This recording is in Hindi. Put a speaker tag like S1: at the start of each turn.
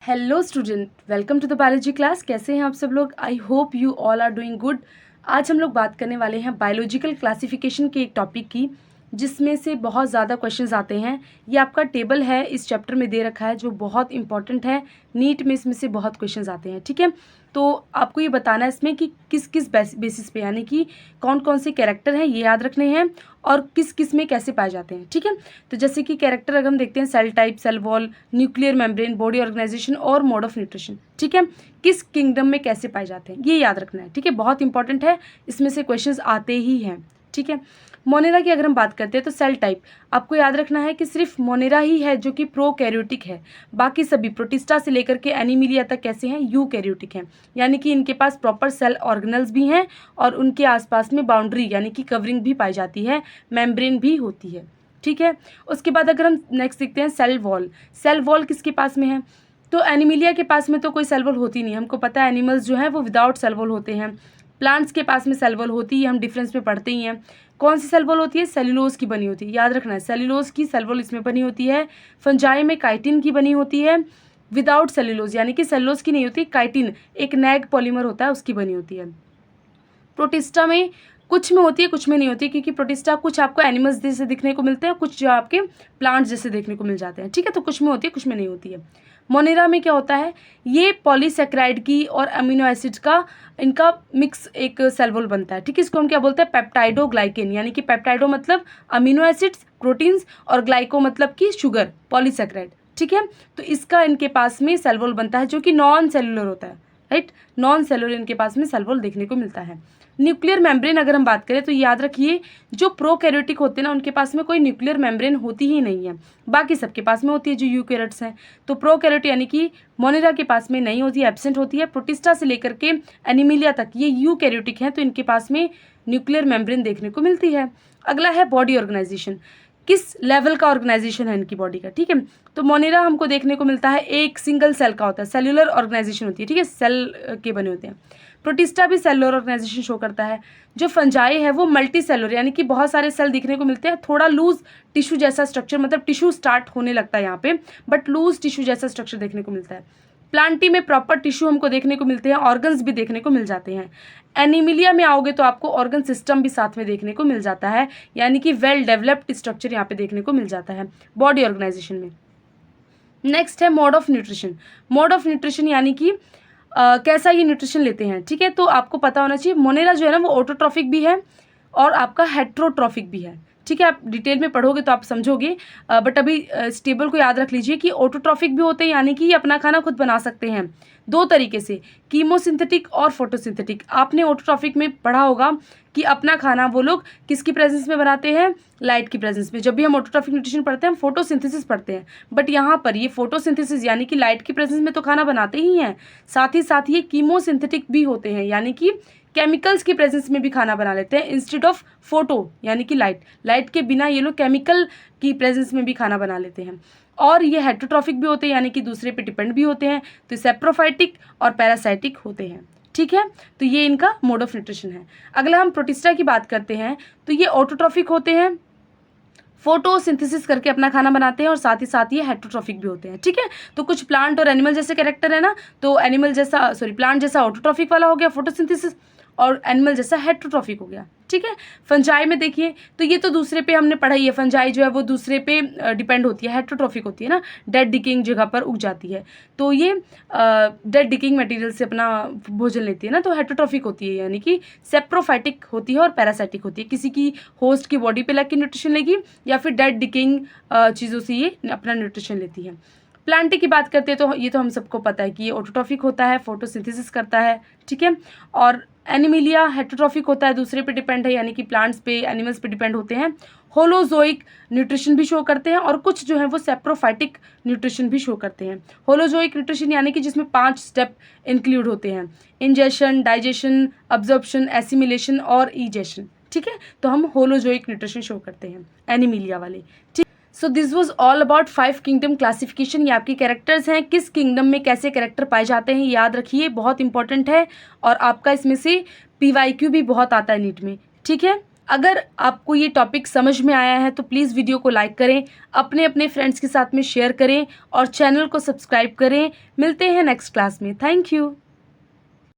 S1: Hello student, welcome to the biology class. कैसे हैं आप सब लोग? I hope you all are doing good. आज हम लोग बात करने वाले हैं बायोलॉजिकल क्लासिफिकेशन के एक टॉपिक की, जिसमें से बहुत ज़्यादा क्वेश्चंस आते हैं। ये आपका टेबल है, इस चैप्टर में दे रखा है, जो बहुत इंपॉर्टेंट है। नीट में इसमें से बहुत क्वेश्चंस आते हैं, ठीक है। तो आपको ये बताना है इसमें कि किस किस बेसिस पे, यानी कि कौन कौन से कैरेक्टर हैं, ये याद रखने हैं, और किस किस में कैसे पाए जाते हैं, ठीक है। तो जैसे कि कैरेक्टर अगर हम देखते हैं, cell type, cell wall, nuclear membrane, body organization और मोड ऑफ न्यूट्रिशन, ठीक है। किस किंगडम में कैसे पाए जाते हैं, ये याद रखना है, ठीक है। बहुत इंपॉर्टेंट है, इसमें से क्वेश्चंस आते ही हैं, ठीक है। मोनेरा की अगर हम बात करते हैं तो सेल टाइप आपको याद रखना है कि सिर्फ मोनेरा ही है जो कि प्रोकैरियोटिक है। बाकी सभी प्रोटिस्टा से लेकर के एनीमिलिया तक कैसे हैं, यूकैरियोटिक हैं, यानी कि इनके पास प्रॉपर सेल ऑर्गेनल्स भी हैं और उनके आसपास में बाउंड्री यानी कि कवरिंग भी पाई जाती है, मेम्ब्रेन भी होती है, ठीक है। उसके बाद अगर हम नेक्स्ट देखते हैं सेल वॉल। सेल वॉल किसके पास में है? तो एनीमिलिया के पास में तो कोई सेल वॉल होती नहीं, हमको पता है एनिमल्स जो है वो विदाउट सेल वॉल होते हैं। प्लांट्स के पास में सेल वॉल होती है, हम डिफरेंस में पढ़ते ही हैं। कौन सी सेल वॉल होती है? सेल्यूलोज की बनी होती है, याद रखना है, सेल्यूलोज की सेल वॉल इसमें बनी होती है। फंजाई में काइटिन की बनी होती है। विदाउट सेल्यूलोज यानी कि सेल्यूलोज की नहीं होती, काइटिन एक नैग पॉलीमर होता है, उसकी बनी होती है। प्रोटिस्टा में कुछ में होती है, कुछ में नहीं होती, क्योंकि प्रोटिस्टा कुछ आपको एनिमल्स जैसे दिखने को मिलते हैं, कुछ जो आपके प्लांट्स जैसे देखने को मिल जाते हैं, ठीक है। तो कुछ में होती है, कुछ में नहीं होती है। मोनेरा में क्या होता है? ये पॉलीसेक्राइड की और अमीनो एसिड्स का इनका मिक्स एक सेल वॉल बनता है, ठीक है। इसको हम क्या बोलते हैं? पेप्टाइडोग्लाइकेन, यानी कि पेप्टाइडो मतलब अमीनो एसिड्स, प्रोटीन्स, और ग्लाइको मतलब कि शुगर, पॉलीसेक्राइड, ठीक है। तो इसका इनके पास में सेल वॉल बनता है जो कि नॉन सेलुलर होता है, राइट। नॉन सेलुलर इनके पास में सेल वॉल देखने को मिलता है। न्यूक्लियर मेम्ब्रेन अगर हम बात करें तो याद रखिए, जो प्रोकैरियोटिक होते हैं ना, उनके पास में कोई न्यूक्लियर मेम्ब्रेन होती ही नहीं है। बाकी सबके पास में होती है, जो यूकैरियोट्स हैं। तो प्रोकैरियोट यानी कि मोनेरा के पास में नहीं होती है, एब्सेंट होती है। प्रोटिस्टा से लेकर के एनीमिलिया तक ये यूकैरियोटिक हैं, तो इनके पास में न्यूक्लियर मेम्ब्रेन देखने को मिलती है। अगला है बॉडी ऑर्गेनाइजेशन, किस लेवल का ऑर्गेनाइजेशन है इनकी बॉडी का, ठीक है। तो मोनेरा हमको देखने को मिलता है एक सिंगल सेल का होता है, सेल्यूलर ऑर्गेनाइजेशन होती है, ठीक है, सेल के बने होते हैं। प्रोटिस्टा भी सेलुलर ऑर्गेनाइजेशन शो करता है। जो फंजाई है वो मल्टी सेलुलर, यानी कि बहुत सारे सेल दिखने को मिलते हैं, थोड़ा लूज टिश्यू जैसा स्ट्रक्चर, मतलब टिश्यू स्टार्ट होने लगता है यहाँ पे, बट लूज टिश्यू जैसा स्ट्रक्चर देखने को मिलता है। प्लांटी में प्रॉपर टिश्यू हमको देखने को मिलते हैं, ऑर्गन्स भी देखने को मिल जाते हैं। एनीमिलिया में आओगे तो आपको ऑर्गन सिस्टम भी साथ में देखने को मिल जाता है, यानी कि वेल डेवलप्ड स्ट्रक्चर यहाँ पे देखने को मिल जाता है बॉडी ऑर्गेनाइजेशन में। नेक्स्ट है mode of nutrition. Mode of nutrition यानी कि कैसा ये न्यूट्रिशन लेते हैं, ठीक है। तो आपको पता होना चाहिए, मोनेरा जो है ना वो ऑटोट्रॉफिक भी है और आपका हेट्रोट्रॉफिक भी है, ठीक है। आप डिटेल में पढ़ोगे तो आप समझोगे, बट अभी इस टेबल को याद रख लीजिए कि ऑटोट्रॉफिक भी होते हैं, यानी कि ये अपना खाना खुद बना सकते हैं दो तरीके से, कीमोसिंथेटिक और फोटोसिंथेटिक। आपने ऑटोट्रॉफिक में पढ़ा होगा कि अपना खाना वो लोग किसकी प्रेजेंस में बनाते हैं? लाइट की प्रेजेंस में। जब भी हम ऑटोट्रॉफिक न्यूट्रिशन पढ़ते हैं हम फोटोसिंथेसिस पढ़ते हैं, बट यहाँ पर ये फोटोसिंथेसिस यानी कि लाइट की प्रेजेंस में तो खाना बनाते ही हैं, साथ ही ये कीमोसिंथेटिक भी होते हैं, यानी कि केमिकल्स की प्रेजेंस में भी खाना बना लेते हैं इंस्टेड ऑफ फोटो यानी कि लाइट के बिना ये लोग केमिकल की प्रेजेंस में भी खाना बना लेते हैं। और ये हेट्रोट्रॉफिक भी होते हैं, यानी कि दूसरे पे डिपेंड भी होते हैं, तो सेप्रोफाइटिक और पैरासाइटिक होते हैं, ठीक है। तो ये इनका मोड ऑफ न्यूट्रिशन है। अगला हम प्रोटिस्टा की बात करते हैं तो ये ऑटोट्रॉफिक होते हैं, फोटोसिंथेसिस करके अपना खाना बनाते हैं, और साथ ही ये हेट्रोट्रॉफिक भी होते हैं, ठीक है। तो कुछ प्लांट और एनिमल जैसे कैरेक्टर है ना, तो प्लांट जैसा ऑटोट्रॉफिक वाला हो गया फोटोसिंथेसिस, और एनिमल जैसा हेट्रोट्रॉफिक हो गया, ठीक है। फंजाई में देखिए तो ये तो दूसरे पे हमने पढ़ा ही है, फंजाई जो है वो दूसरे पे डिपेंड होती है, हेट्रोट्रॉफिक होती है ना, डेड डिकेइंग जगह पर उग जाती है, तो ये डेड डिकेइंग मटेरियल से अपना भोजन लेती है ना, तो हेट्रोट्रॉफिक होती है, यानी कि सेप्रोफाइटिक होती है और पैरासाइटिक होती है। किसी की होस्ट की बॉडी पे लग के न्यूट्रिशन लेगी, या फिर डेड डिकेइंग चीज़ों से ये अपना न्यूट्रिशन लेती है। प्लांटी की बात करते हैं तो ये तो हम सबको पता है कि ये ऑटोट्रॉफिक होता है, फोटोसिंथेसिस करता है, ठीक है। और एनिमिलिया हेट्रोट्रॉफिक होता है, दूसरे पे डिपेंड है, यानी कि प्लांट्स पे, एनिमल्स पे डिपेंड होते हैं। होलोजोइक न्यूट्रिशन भी शो करते हैं, और कुछ जो है वो सेप्रोफाइटिक न्यूट्रिशन भी शो करते हैं। होलोजोइक न्यूट्रिशन यानी कि जिसमें 5 स्टेप इंक्लूड होते हैं, इंजेशन, डाइजेशन, अब्जॉर्प्शन, एसिमिलेशन और ईजेशन, ठीक है। तो हम होलोजोइक न्यूट्रिशन शो करते हैं एनीमिलिया वाले, ठीक। So this was all about 5 kingdom classification. ये आपके कैरेक्टर्स हैं, किस किंगडम में कैसे कैरेक्टर पाए जाते हैं याद रखिए, बहुत इंपॉर्टेंट है, और आपका इसमें से PYQ भी बहुत आता है नीट में, ठीक है। अगर आपको ये टॉपिक समझ में आया है तो प्लीज़ वीडियो को लाइक करें, अपने अपने फ्रेंड्स के साथ में शेयर करें और चैनल को सब्सक्राइब करें। मिलते हैं नेक्स्ट क्लास में। Thank you.